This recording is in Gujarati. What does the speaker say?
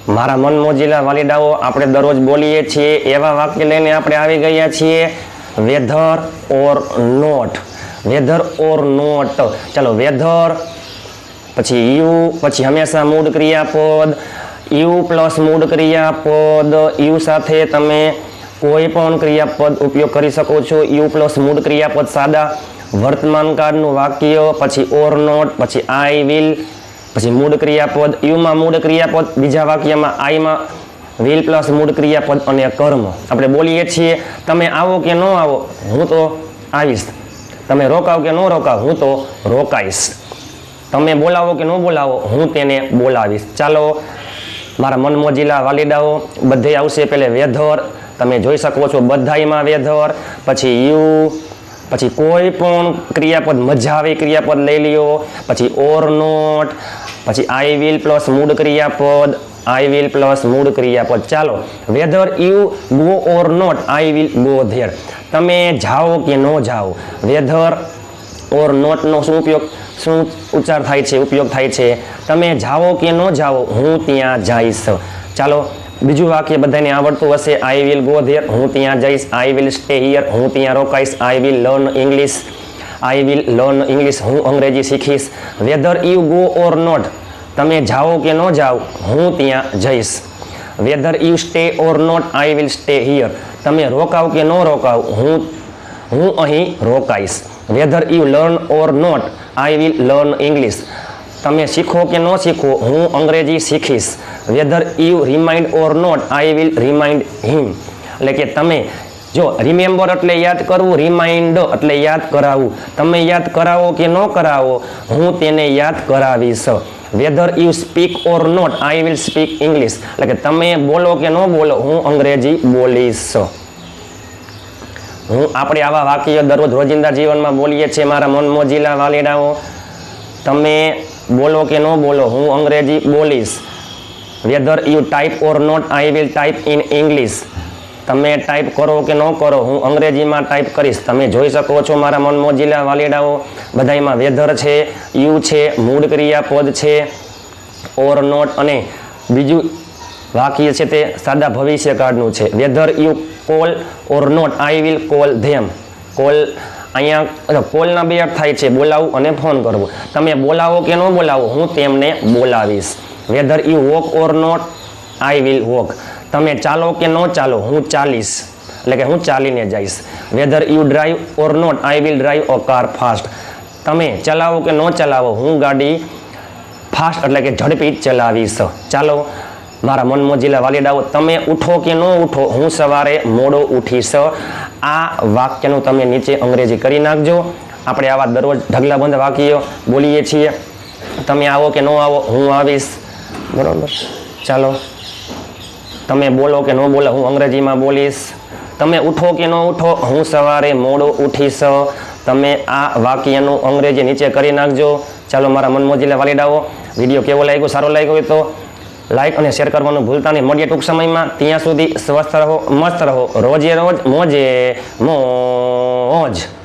મારા મન મોજીલા વાલીડાઓ આપણે દરરોજ બોલીએ છીએ એવા વાક્ય લઈને આપણે આવી ગયા છીએ whether or not. Whether or not. ચાલો વેધર પછી યુ પછી હંમેશા મૂળ ક્રિયાપદ યુ પ્લસ મૂળ ક્રિયાપદ યુ સાથે તમે કોઈ પણ ક્રિયાપદ ઉપયોગ કરી શકો છો. યુ પ્લસ મૂળ ક્રિયાપદ સાદા વર્તમાન કાળનું વાક્ય પછી ઓર નોટ પછી આઈ વિલ પછી મૂળ ક્રિયાપદ યુમાં મૂળ ક્રિયાપદ બીજા વાક્યમાં આઈમાં વિલ પ્લસ મૂળ ક્રિયાપદ અને કર્મ. આપણે બોલીએ છીએ તમે આવો કે ન આવો હું તો આવીશ. તમે રોકાવ કે ન રોકાવ હું તો રોકાઈશ. તમે બોલાવો કે ન બોલાવો હું તેને બોલાવીશ. ચાલો મારા મન મોજીલા વાલીડાઓ બધે આવશે પહેલે વેધર તમે જોઈ શકો છો બધાયમાં વેધર પછી યુ પછી કોઈ પણ ક્રિયાપદ મજા આવે ક્રિયાપદ લઈ લ્યો પછી ઓર નોટ પછી આઈ વિલ પ્લસ મૂળ ક્રિયાપદ આઈ વિલ પ્લસ મૂળ ક્રિયાપદ. ચાલો whether you go or not I will go there. તમે જાઓ કે ન જાઓ વેધર ઓર નોટનો શું ઉચ્ચાર થાય છે ઉપયોગ થાય છે તમે જાઓ કે ન જાઓ હું ત્યાં જઈશ. ચાલો બીજું વાક્ય બધાને આવડતું હશે આઈ વિલ ગો ધેર હું ત્યાં જઈશ. આઈ વિલ સ્ટે હિયર હું ત્યાં રોકાઈશ. I will learn English I will learn English હું અંગ્રેજી શીખીશ. Whether you go or not તમે જાઓ કે ન જાઓ હું ત્યાં જઈશ. Whether you stay or not I will stay here તમે રોકાવ કે ન રોકાવ હું અહીં રોકાઈશ. Whether you learn or not I will learn English તમે શીખો કે ન શીખો હું અંગ્રેજી શીખીશ. Whether you remind or not I will remind હિમ. એટલે કે તમે જો રિમેમ્બર એટલે યાદ કરવું રિમાઇન્ડ એટલે યાદ કરાવવું તમે યાદ કરાવો કે ન કરાવો હું તેને યાદ કરાવીશ. Whether you speak or not I will speak English એટલે કે તમે બોલો કે ન બોલો હું અંગ્રેજી બોલીશ. આપણે આવા વાક્યો દરરોજ રોજિંદા જીવનમાં બોલીએ છીએ મારા મન મોજીલા વાલીડાઓ. તમે બોલો કે ન બોલો હું અંગ્રેજી બોલીશ. Whether you type or not I will type in English તમે ટાઈપ કરો કે ન કરો હું અંગ્રેજીમાં ટાઈપ કરીશ. તમે જોઈ શકો છો મારા મન મોજીલા વાલીડાઓ બધામાં વેધર છે યુ છે મૂળ ક્રિયાપદ છે ઓર નોટ અને બીજું વાક્ય છે તે સાદા ભવિષ્યકાળનું છે. Whether you call or not I will call them. Call અહીંયા કોલના બે અર્થ થાય છે બોલાવવું અને ફોન કરવો. તમે બોલાવો કે ન બોલાવો હું તેમને બોલાવીશ. Whether you walk or not I will walk તમે ચાલો કે ન ચાલો હું ચાલીશ એટલે કે હું ચાલીને જઈશ. Whether you drive or not I will drive a car fast તમે ચલાવો કે ન ચલાવો હું ગાડી ફાસ્ટ એટલે કે ઝડપી ચલાવીશ. ચાલો મારા મન મોજીલા વાલીડાઓ તમે ઉઠો કે ન ઉઠો હું સવારે મોડો ઉઠીશ. આ વાક્યનું તમે નીચે અંગ્રેજી કરી નાખજો. આપણે આવા દરરોજ ઢગલાબંધ વાક્યો બોલીએ છીએ. તમે આવો કે ન આવો હું આવીશ. બરાબર. ચાલો તમે બોલો કે ન બોલો હું અંગ્રેજીમાં બોલીશ. તમે ઉઠો કે ન ઉઠો હું સવારે મોડો ઉઠીશ. તમે આ વાક્યનું અંગ્રેજી નીચે કરી નાખજો. ચાલો મારા મન મોજીલા વાલીડાઓ વિડીયો કેવો લાગ્યો સારો લાગ્યો હોય તો લાઈક અને શેર કરવાનું ભૂલતા નહીં. મળીએ ટૂંક સમયમાં. ત્યાં સુધી સ્વસ્થ રહો મસ્ત રહો રોજે રોજ મોજે મોજ.